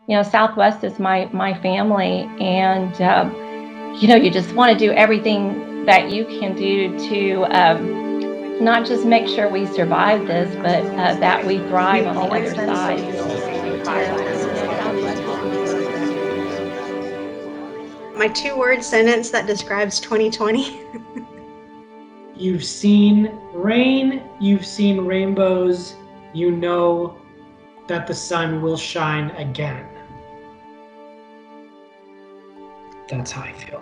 Southwest is my family, and you just want to do everything that you can do to not just make sure we survive this, but that we thrive on the other side. My two-word sentence that describes 2020. You've seen rain, you've seen rainbows, you know that the sun will shine again. That's how I feel.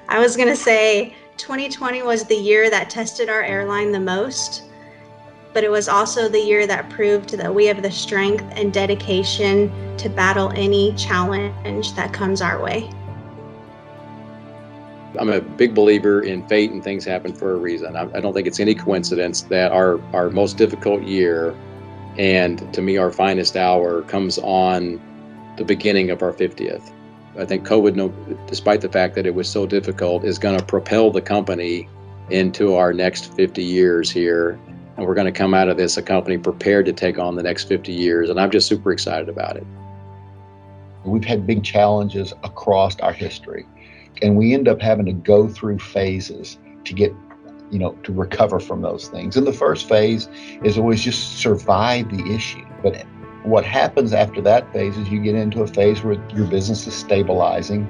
I was going to say 2020 was the year that tested our airline the most, but it was also the year that proved that we have the strength and dedication to battle any challenge that comes our way. I'm a big believer in fate, and things happen for a reason. I don't think it's any coincidence that our most difficult year, and to me our finest hour, comes on the beginning of our 50th. I think COVID, despite the fact that it was so difficult, is going to propel the company into our next 50 years here. And we're going to come out of this a company prepared to take on the next 50 years. And I'm just super excited about it. We've had big challenges across our history, and we end up having to go through phases to get, to recover from those things. And the first phase is always just survive the issue. But what happens after that phase is you get into a phase where your business is stabilizing.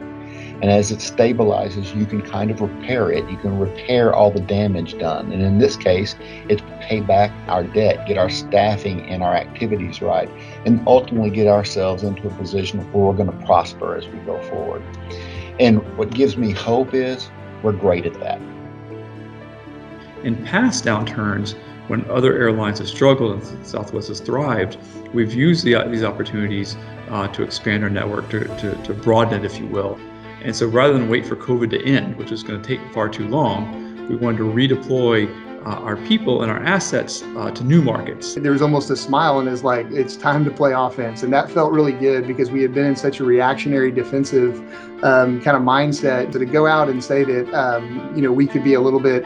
And as it stabilizes, you can kind of repair it. You can repair all the damage done. And in this case, it's pay back our debt, get our staffing and our activities right, and ultimately get ourselves into a position where we're going to prosper as we go forward. And what gives me hope is we're great at that. In past downturns, when other airlines have struggled and Southwest has thrived, we've used these opportunities to expand our network, to broaden it, if you will. And so rather than wait for COVID to end, which was going to take far too long, we wanted to redeploy our people and our assets to new markets. There was almost a smile, and it's like, it's time to play offense. And that felt really good because we had been in such a reactionary, defensive kind of mindset. So to go out and say that, we could be a little bit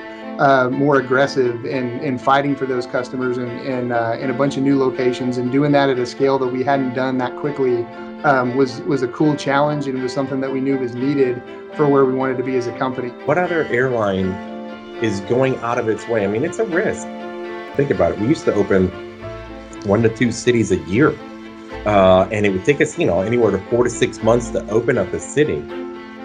more aggressive in fighting for those customers in a bunch of new locations, and doing that at a scale that we hadn't done that quickly was a cool challenge, and it was something that we knew was needed for where we wanted to be as a company. What other airline is going out of its way? I mean, it's a risk. Think about it. We used to open 1 to 2 cities a year, and it would take us, anywhere to 4 to 6 months to open up a city.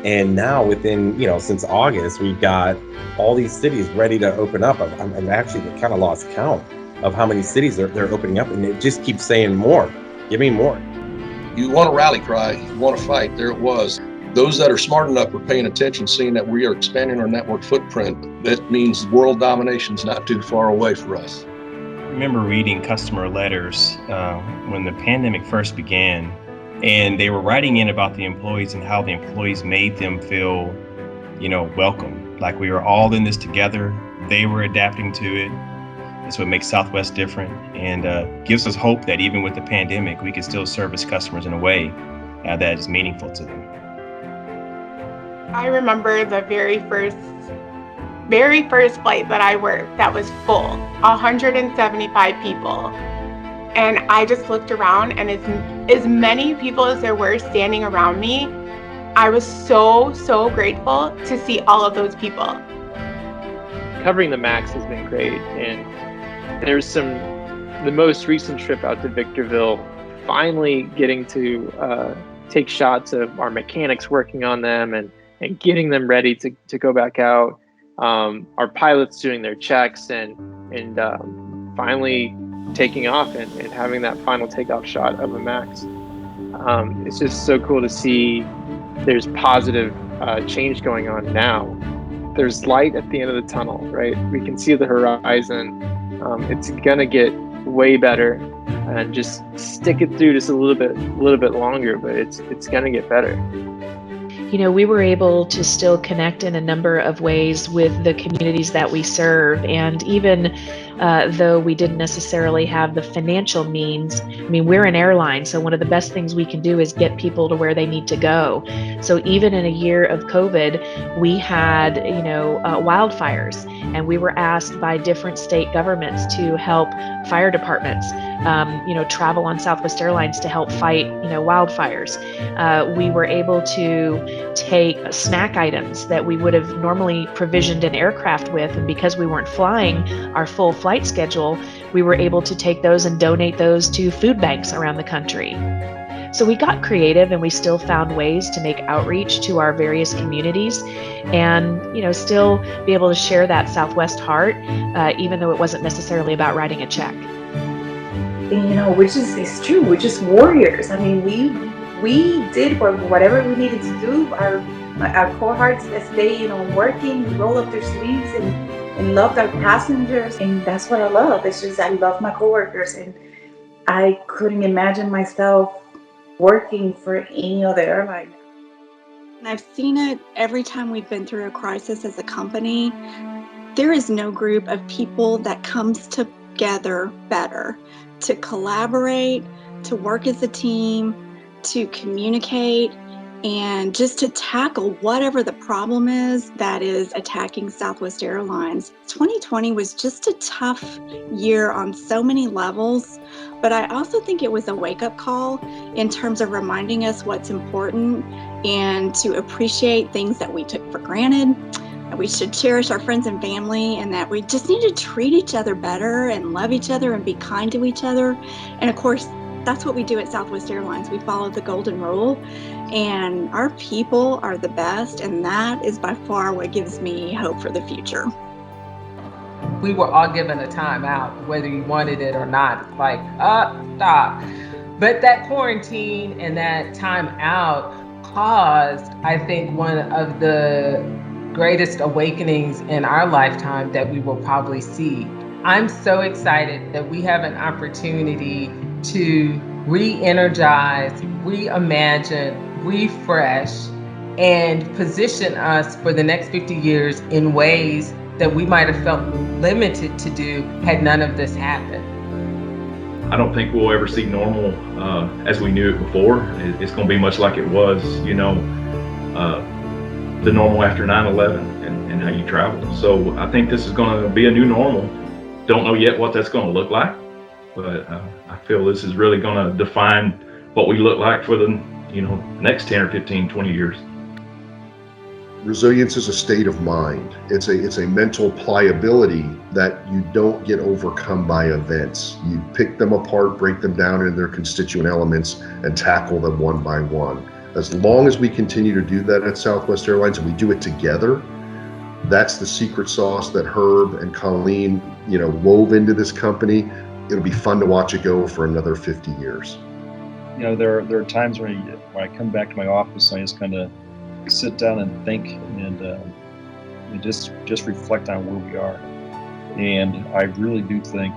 And now within, since August, we've got all these cities ready to open up. I'm actually kind of lost count of how many cities they're opening up, and it just keeps saying more. Give me more. You want a rally cry, you want to fight, there it was. Those that are smart enough are paying attention, seeing that we are expanding our network footprint. That means world domination is not too far away for us. I remember reading customer letters when the pandemic first began, and they were writing in about the employees and how the employees made them feel, welcome. Like we were all in this together. They were adapting to it. That's what makes Southwest different, and gives us hope that even with the pandemic, we can still service customers in a way that is meaningful to them. I remember the very first flight that I worked that was full, 175 people. And I just looked around, and as many people as there were standing around me, I was so, so grateful to see all of those people. Covering the MAX has been great, and there's the most recent trip out to Victorville, finally getting to take shots of our mechanics working on them and getting them ready to go back out. Our pilots doing their checks and finally taking off and having that final takeoff shot of a MAX. It's just so cool to see there's positive change going on now. There's light at the end of the tunnel, right? We can see the horizon. It's gonna get way better, and just stick it through just a little bit longer, but it's gonna get better. We were able to still connect in a number of ways with the communities that we serve, and even though we didn't necessarily have the financial means. I mean, we're an airline, so one of the best things we can do is get people to where they need to go. So even in a year of COVID, we had, wildfires, and we were asked by different state governments to help fire departments, travel on Southwest Airlines to help fight, wildfires. We were able to take snack items that we would have normally provisioned an aircraft with, and because we weren't flying our full flight schedule, we were able to take those and donate those to food banks around the country. So we got creative, and we still found ways to make outreach to our various communities and, still be able to share that Southwest heart, even though it wasn't necessarily about writing a check. It's true. We're just warriors. I mean, we did whatever we needed to do. Our core hearts that stay, working, roll up their sleeves and loved our passengers. And that's what I love. It's just, I love my coworkers, and I couldn't imagine myself working for any other airline. And I've seen it every time we've been through a crisis as a company. There is no group of people that comes together better to collaborate, to work as a team, to communicate, and just to tackle whatever the problem is that is attacking Southwest Airlines. 2020 was just a tough year on so many levels, but I also think it was a wake-up call in terms of reminding us what's important and to appreciate things that we took for granted. We should cherish our friends and family, and that we just need to treat each other better and love each other and be kind to each other. And of course, that's what we do at Southwest Airlines. We follow the golden rule, and our people are the best, and that is by far what gives me hope for the future. We were all given a time out, whether you wanted it or not. It's like, stop. But that quarantine and that time out caused, I think, one of the greatest awakenings in our lifetime that we will probably see. I'm so excited that we have an opportunity to re-energize, reimagine, refresh, and position us for the next 50 years in ways that we might have felt limited to do had none of this happened. I don't think we'll ever see normal as we knew it before. It's going to be much like it was, the normal after 9/11 and how you travel. So I think this is going to be a new normal. Don't know yet what that's going to look like, but I feel this is really going to define what we look like for the next 10 or 15, 20 years. Resilience is a state of mind. It's a mental pliability that you don't get overcome by events. You pick them apart, break them down into their constituent elements, and tackle them one by one. As long as we continue to do that at Southwest Airlines, and we do it together, that's the secret sauce that Herb and Colleen, wove into this company. It'll be fun to watch it go for another 50 years. There are times when I come back to my office, I just kind of sit down and think and just reflect on where we are. And I really do think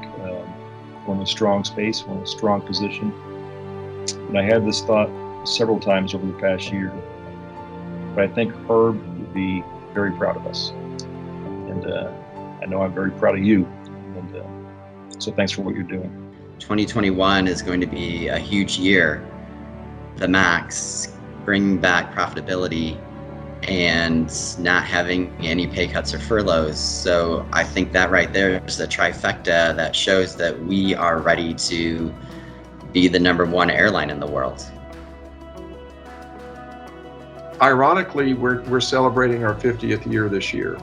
we're in a strong space, we're in a strong position. And I had this thought several times over the past year, but I think Herb would be very proud of us. And I know I'm very proud of you. And so thanks for what you're doing. 2021 is going to be a huge year. The MAX, bringing back profitability and not having any pay cuts or furloughs. So I think that right there is the trifecta that shows that we are ready to be the #1 airline in the world. Ironically, we're celebrating our 50th year this year.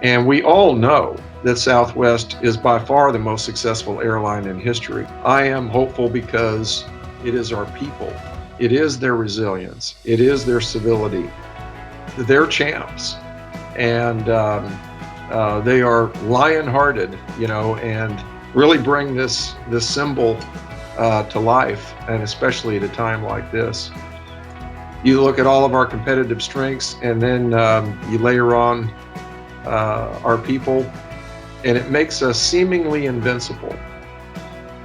And we all know that Southwest is by far the most successful airline in history. I am hopeful because it is our people. It is their resilience. It is their civility. They're champs. And they are lion-hearted, and really bring this symbol to life, and especially at a time like this. You look at all of our competitive strengths, and then you layer on our people, and it makes us seemingly invincible.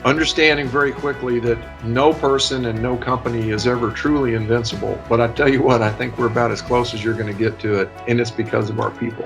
Understanding very quickly that no person and no company is ever truly invincible. But I tell you what, I think we're about as close as you're going to get to it, and it's because of our people.